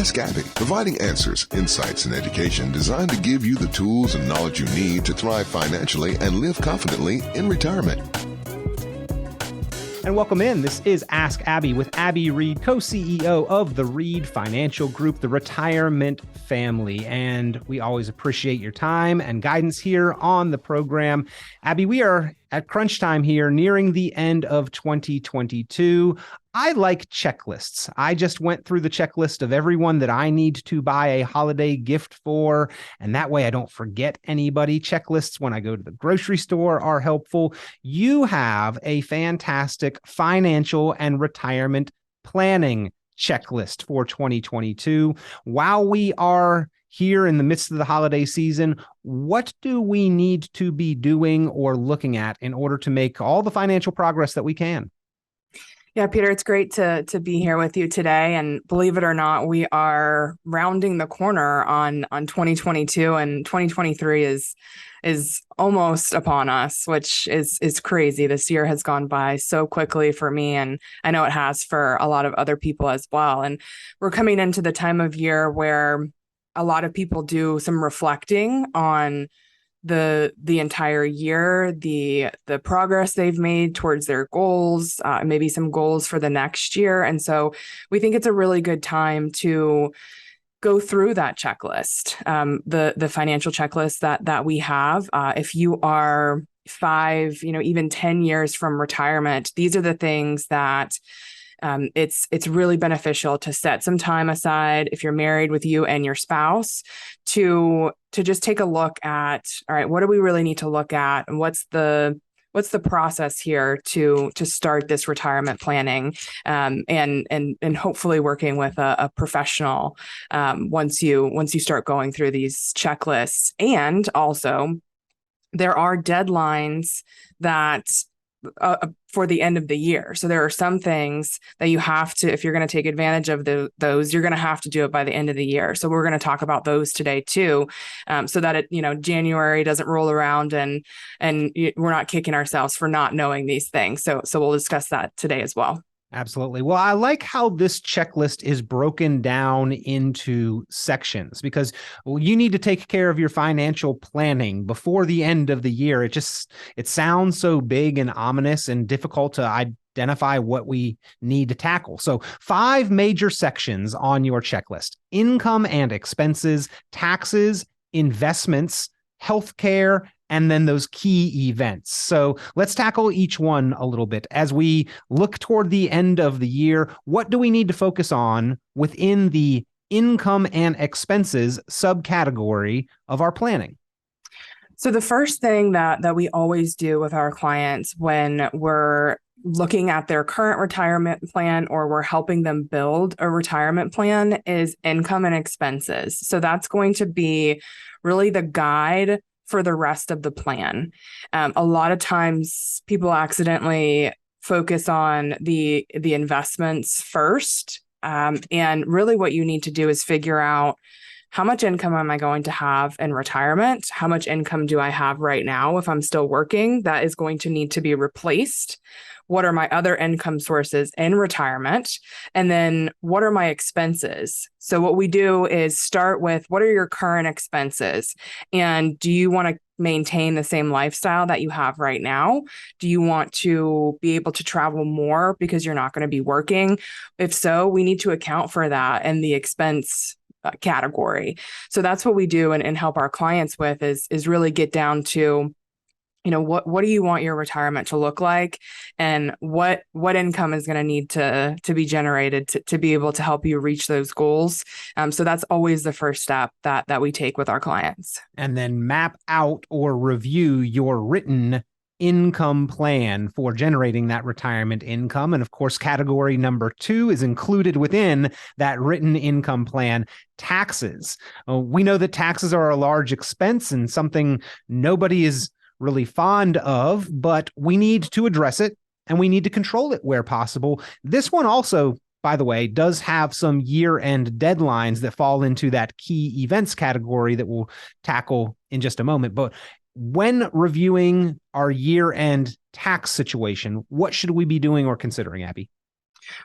Ask Abby, providing answers, insights, and education designed to give you the tools and knowledge you need to thrive financially and live confidently in retirement. And welcome in. This is Ask Abby with Abby Reed, co-CEO of the Reed Financial Group, the retirement family. And we always appreciate your time and guidance here on the program. Abby, we are at crunch time here, nearing the end of 2022. I like checklists. I just went through the checklist of everyone that I need to buy a holiday gift for, and that way I don't forget anybody. Checklists when I go to the grocery store are helpful. You have a fantastic financial and retirement planning checklist for 2022. While we are here in the midst of the holiday season, what do we need to be doing or looking at in order to make all the financial progress that we can? Yeah, Peter, it's great to be here with you today. And believe it or not, we are rounding the corner on 2022, and 2023 is almost upon us, which is crazy. This year has gone by so quickly for me, and I know it has for a lot of other people as well. And we're coming into the time of year where a lot of people do some reflecting on the entire year, the progress they've made towards their goals, maybe some goals for the next year. And so we think it's a really good time to go through that checklist, the financial checklist that we have. If you are 5, even 10 years from retirement, these are the things that it's really beneficial to set some time aside if you're married with you and your spouse to just take a look at, all right, what do we really need to look at, and what's the process here to start this retirement planning, and hopefully working with a professional once you start going through these checklists. And also, there are deadlines that for the end of the year. So there are some things that you have to, if you're going to take advantage of those, you're going to have to do it by the end of the year. So we're going to talk about those today too, so that January doesn't roll around and we're not kicking ourselves for not knowing these things. So we'll discuss that today as well. Absolutely. Well, I like how this checklist is broken down into sections, because you need to take care of your financial planning before the end of the year. It sounds so big and ominous and difficult to identify what we need to tackle. So 5 major sections on your checklist: income and expenses, taxes, investments, healthcare, and then those key events. So let's tackle each one a little bit. As we look toward the end of the year, what do we need to focus on within the income and expenses subcategory of our planning? So the first thing that we always do with our clients when we're looking at their current retirement plan or we're helping them build a retirement plan is income and expenses. So that's going to be really the guide for the rest of the plan. A lot of times people accidentally focus on the investments first. And really what you need to do is figure out, how much income am I going to have in retirement? How much income do I have right now if I'm still working that is going to need to be replaced? What are my other income sources in retirement? And then what are my expenses? So what we do is start with, what are your current expenses? And do you want to maintain the same lifestyle that you have right now? Do you want to be able to travel more because you're not going to be working? If so, we need to account for that in the expense category. So that's what we do and help our clients with is really get down to, what do you want your retirement to look like, and what income is going to need to be generated to be able to help you reach those goals. So that's always the first step that we take with our clients. And then map out or review your written income plan for generating that retirement income. And of course, category number 2 is included within that written income plan: taxes. We know that taxes are a large expense and something nobody is really fond of, but we need to address it and we need to control it where possible. This one also, by the way, does have some year-end deadlines that fall into that key events category that we'll tackle in just a moment. But when reviewing our year-end tax situation, what should we be doing or considering, Abby?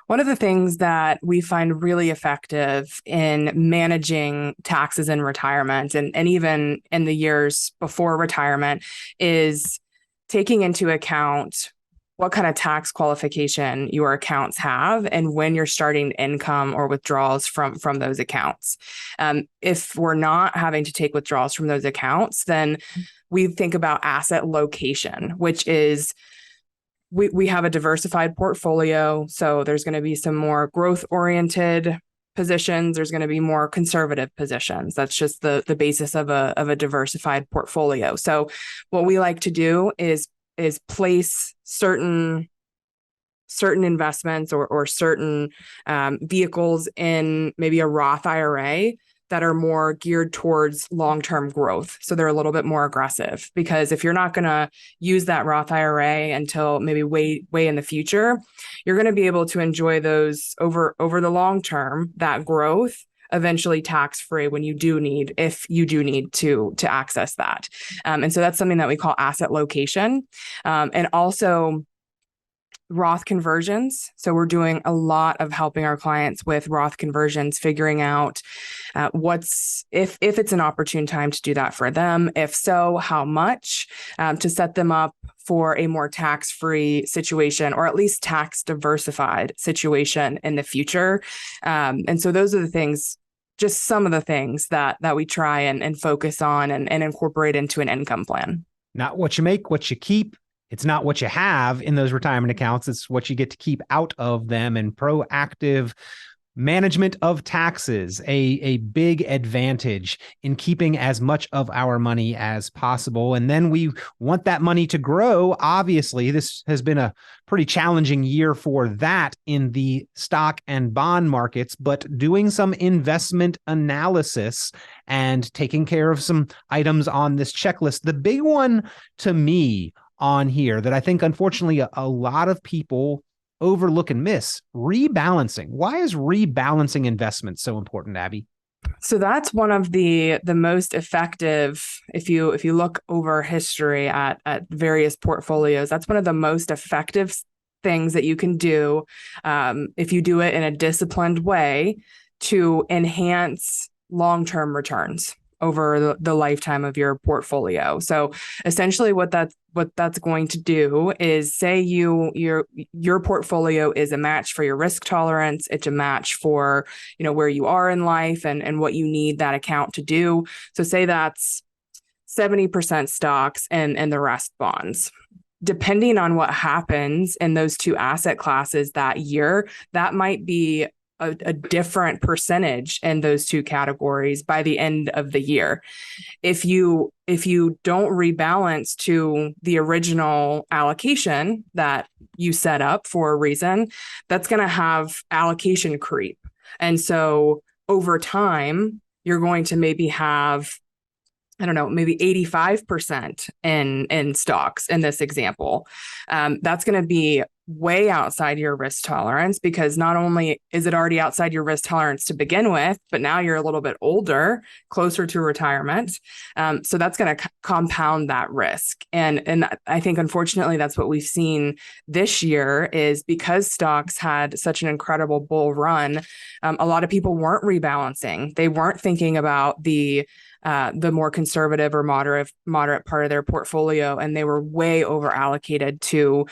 One of the things that we find really effective in managing taxes in retirement and even in the years before retirement is taking into account what kind of tax qualification your accounts have and when you're starting income or withdrawals from those accounts. If we're not having to take withdrawals from those accounts, then we think about asset location, which is we have a diversified portfolio. So there's going to be some more growth oriented positions. There's going to be more conservative positions. That's just the basis of a diversified portfolio. So what we like to do is place certain investments or certain vehicles in maybe a Roth IRA that are more geared towards long-term growth. So they're a little bit more aggressive, because if you're not going to use that Roth IRA until maybe way in the future, you're going to be able to enjoy those over the long term, that growth, eventually tax-free if you do need to access that. And so that's something that we call asset location. And also Roth conversions. So we're doing a lot of helping our clients with Roth conversions, figuring out if it's an opportune time to do that for them. If so, how much, to set them up for a more tax-free situation, or at least tax diversified situation in the future. And so those are the things, just some of the things that we try and focus on and incorporate into an income plan. Not what you make, what you keep. It's not what you have in those retirement accounts. It's what you get to keep out of them. And proactive management of taxes, a big advantage in keeping as much of our money as possible. And then we want that money to grow. Obviously, this has been a pretty challenging year for that in the stock and bond markets, but doing some investment analysis and taking care of some items on this checklist. The big one to me on here that I think, unfortunately, a lot of people overlook and miss: rebalancing. Why is rebalancing investments so important, Abby? So that's one of the most effective, if you look over history at various portfolios, that's one of the most effective things that you can do, if you do it in a disciplined way, to enhance long-term returns over the lifetime of your portfolio. So essentially what that's going to do is, say your portfolio is a match for your risk tolerance. It's a match for, where you are in life and what you need that account to do. So say that's 70% stocks and the rest bonds. Depending on what happens in those two asset classes that year, that might be a different percentage in those two categories by the end of the year. If you don't rebalance to the original allocation that you set up for a reason, that's going to have allocation creep. And so over time, you're going to maybe have, maybe 85% in stocks in this example. That's going to be way outside your risk tolerance, because not only is it already outside your risk tolerance to begin with, but now you're a little bit older, closer to retirement. So that's going to compound that risk. And I think, unfortunately, that's what we've seen this year, is because stocks had such an incredible bull run, a lot of people weren't rebalancing. They weren't thinking about the more conservative or moderate part of their portfolio, and they were way over allocated to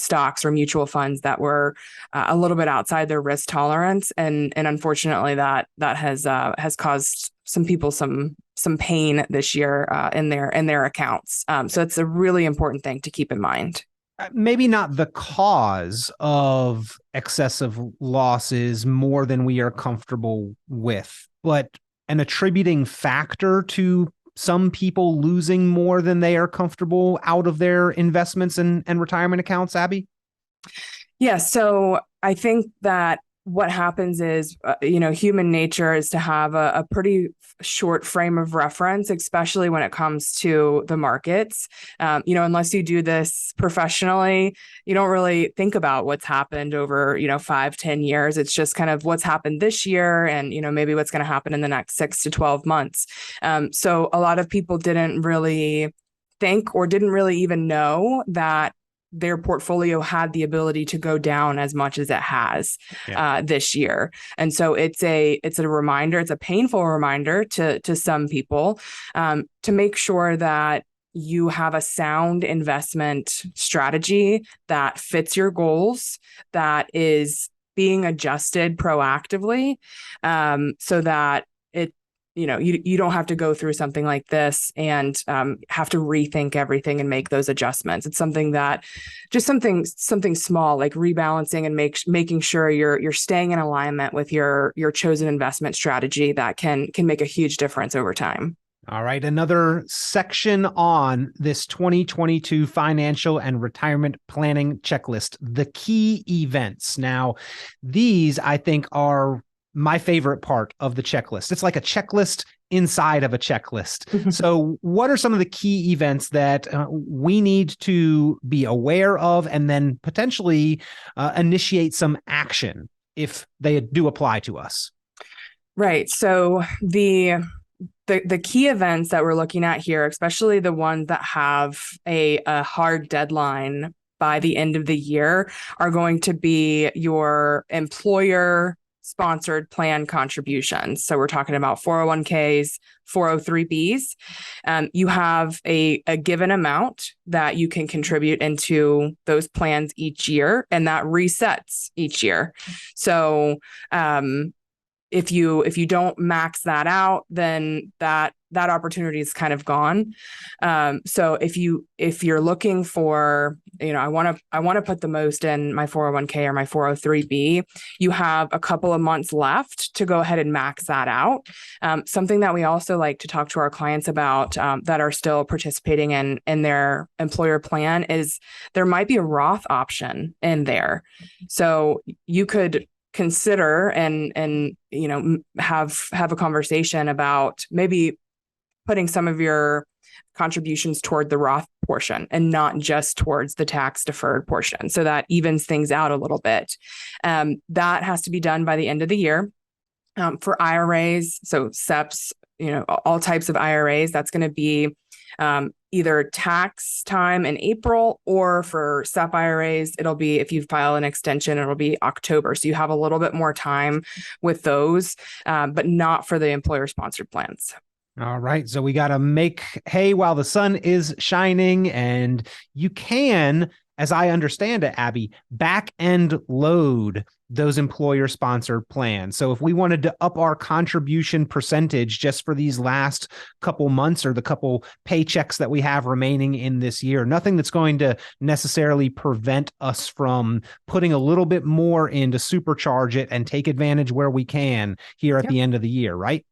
stocks or mutual funds that were a little bit outside their risk tolerance, and unfortunately that has caused some people some pain this year in their accounts. So it's a really important thing to keep in mind. Maybe not the cause of excessive losses more than we are comfortable with, but an attributing factor to some people losing more than they are comfortable out of their investments and retirement accounts, Abby? Yeah. So I think that what happens is, human nature is to have a pretty short frame of reference, especially when it comes to the markets. Unless you do this professionally, you don't really think about what's happened over, 5-10 years. It's just kind of what's happened this year and, maybe what's going to happen in the next 6 to 12 months. So a lot of people didn't really think, or didn't really even know, that their portfolio had the ability to go down as much as it has this year. And so it's a reminder, it's a painful reminder to some people, to make sure that you have a sound investment strategy that fits your goals, that is being adjusted proactively, so that you don't have to go through something like this and have to rethink everything and make those adjustments. It's something that just something small, like rebalancing and making sure you're staying in alignment with your chosen investment strategy that can make a huge difference over time. All right. Another section on this 2022 financial and retirement planning checklist, the key events. Now, these I think are my favorite part of the checklist. It's like a checklist inside of a checklist. So what are some of the key events that we need to be aware of and then potentially initiate some action if they do apply to us? Right. So the key events that we're looking at here, especially the ones that have a hard deadline by the end of the year, are going to be your employer sponsored plan contributions. So we're talking about 401ks, 403bs. You have a given amount that you can contribute into those plans each year, and that resets each year. So if you don't max that out, then that opportunity is kind of gone. So if you're looking for, I want to put the most in my 401k or my 403b, you have a couple of months left to go ahead and max that out. Something that we also like to talk to our clients about, that are still participating in their employer plan, is there might be a Roth option in there. So you could consider and have a conversation about maybe putting some of your contributions toward the Roth portion and not just towards the tax deferred portion. So that evens things out a little bit. That has to be done by the end of the year. For IRAs, so SEPs, all types of IRAs, that's going to be either tax time in April, or for SEP IRAs, it'll be, if you file an extension, it'll be October. So you have a little bit more time with those, but not for the employer sponsored plans. All right. So we got to make hay while the sun is shining, and you can, as I understand it, Abby, back end load those employer sponsored plans. So if we wanted to up our contribution percentage just for these last couple months or the couple paychecks that we have remaining in this year, nothing that's going to necessarily prevent us from putting a little bit more in to supercharge it and take advantage where we can here at the end of the year, right?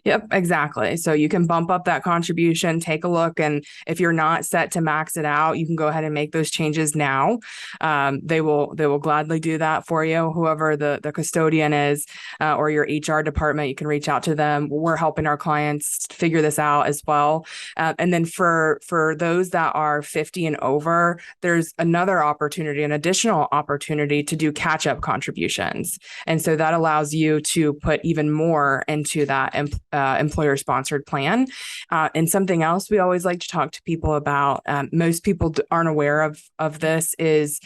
Yep, exactly. So you can bump up that contribution, take a look, and if you're not set to max it out, you can go ahead and make those changes now. They will gladly do that for you. Whoever the custodian is, or your HR department, you can reach out to them. We're helping our clients figure this out as well. And then for those that are 50 and over, there's another opportunity, an additional opportunity to do catch-up contributions. And so that allows you to put even more into that employer sponsored plan. And something else we always like to talk to people about, most people aren't aware of this, is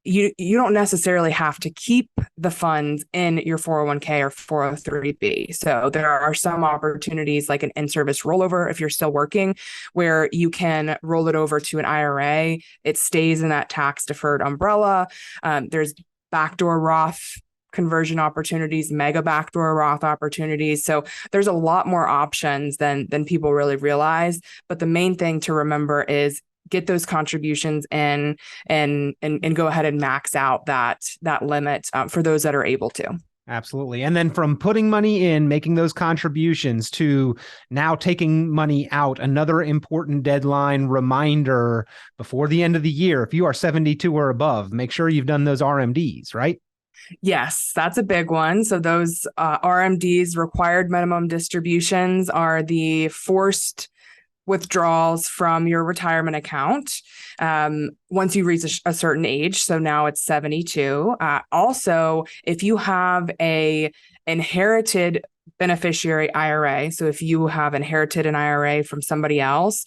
you don't necessarily have to keep the funds in your 401k or 403b. So there are some opportunities like an in-service rollover if you're still working, where you can roll it over to an IRA. It stays in that tax deferred umbrella. There's backdoor Roth conversion opportunities, mega backdoor Roth opportunities. So there's a lot more options than people really realize. But the main thing to remember is get those contributions in and go ahead and max out that limit for those that are able to. Absolutely. And then from putting money in, making those contributions, to now taking money out, another important deadline reminder before the end of the year. If you are 72 or above, make sure you've done those RMDs, right? Yes, that's a big one. So those RMDs, required minimum distributions, are the forced withdrawals from your retirement account once you reach a certain age. So now it's 72. Also, if you have a inherited beneficiary IRA, so if you have inherited an IRA from somebody else,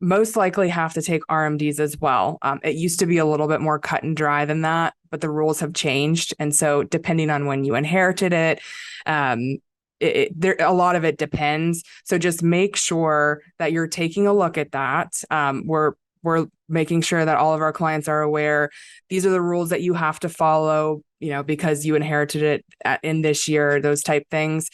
most likely have to take RMDs as well. It used to be a little bit more cut and dry than that, but the rules have changed. And so depending on when you inherited it, a lot of it depends. So just make sure that you're taking a look at that. We're making sure that all of our clients are aware. These are the rules that you have to follow, because you inherited it in this year, those type things.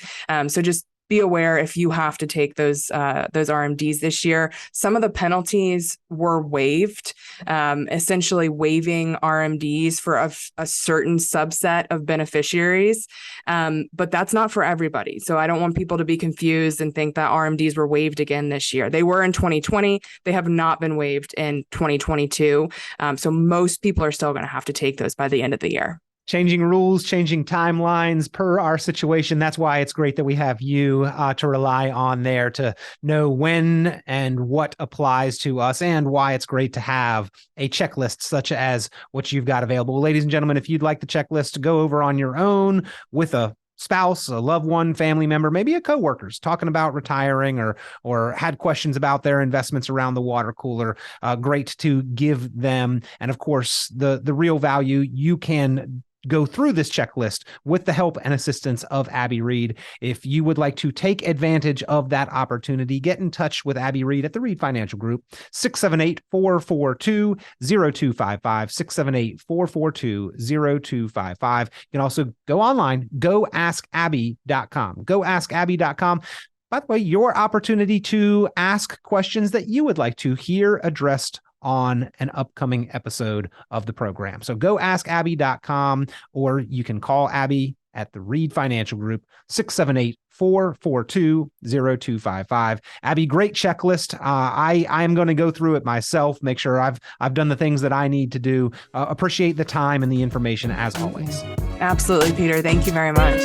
So just be aware if you have to take those RMDs this year. Some of the penalties were waived, essentially waiving RMDs for a certain subset of beneficiaries. But that's not for everybody. So I don't want people to be confused and think that RMDs were waived again this year. They were in 2020. They have not been waived in 2022. So most people are still going to have to take those by the end of the year. Changing rules, changing timelines per our situation. That's why it's great that we have you to rely on there to know when and what applies to us, and why it's great to have a checklist such as what you've got available. Ladies and gentlemen, if you'd like the checklist to go over on your own with a spouse, a loved one, family member, maybe a coworker's talking about retiring or had questions about their investments around the water cooler, great to give them. And of course, the real value, you can go through this checklist with the help and assistance of Abby Reed. If you would like to take advantage of that opportunity, get in touch with Abby Reed at the Reed Financial Group, 678-442-0255, 678-442-0255. You can also go online, goaskabby.com, goaskabby.com. By the way, your opportunity to ask questions that you would like to hear addressed on an upcoming episode of the program. So goaskabby.com, or you can call Abby at the Reed Financial Group, 678-442-0255. Abby, great checklist. I am going to go through it myself, make sure I've done the things that I need to do. Appreciate the time and the information as always. Absolutely, Peter. Thank you very much.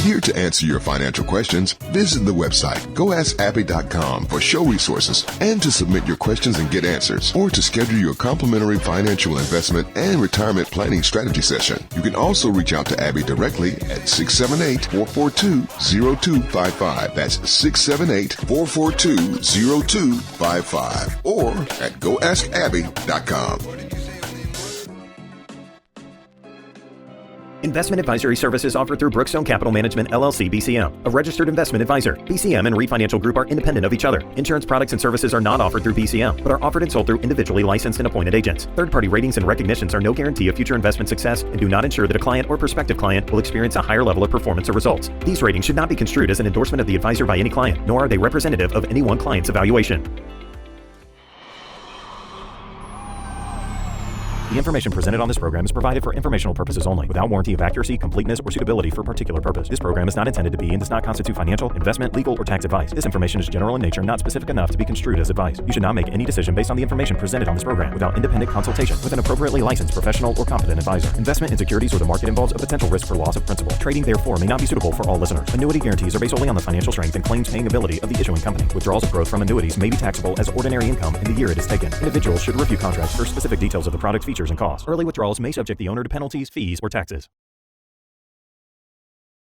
Here to answer your financial questions, visit the website goaskabby.com for show resources and to submit your questions and get answers, or to schedule your complimentary financial investment and retirement planning strategy session. You can also reach out to Abby directly at 678-442-0255. That's 678-442-0255, or at goaskabby.com. Investment advisory services offered through Brookstone Capital Management, LLC, BCM, a registered investment advisor. BCM and Reed Financial Group are independent of each other. Insurance products and services are not offered through BCM, but are offered and sold through individually licensed and appointed agents. Third-party ratings and recognitions are no guarantee of future investment success and do not ensure that a client or prospective client will experience a higher level of performance or results. These ratings should not be construed as an endorsement of the advisor by any client, nor are they representative of any one client's evaluation. The information presented on this program is provided for informational purposes only, without warranty of accuracy, completeness, or suitability for a particular purpose. This program is not intended to be and does not constitute financial, investment, legal, or tax advice. This information is general in nature and not specific enough to be construed as advice. You should not make any decision based on the information presented on this program without independent consultation with an appropriately licensed professional or competent advisor. Investment in securities or the market involves a potential risk for loss of principal. Trading, therefore, may not be suitable for all listeners. Annuity guarantees are based solely on the financial strength and claims-paying ability of the issuing company. Withdrawals of growth from annuities may be taxable as ordinary income in the year it is taken. Individuals should review contracts for specific details of the product's features and costs. Early withdrawals may subject the owner to penalties, fees, or taxes.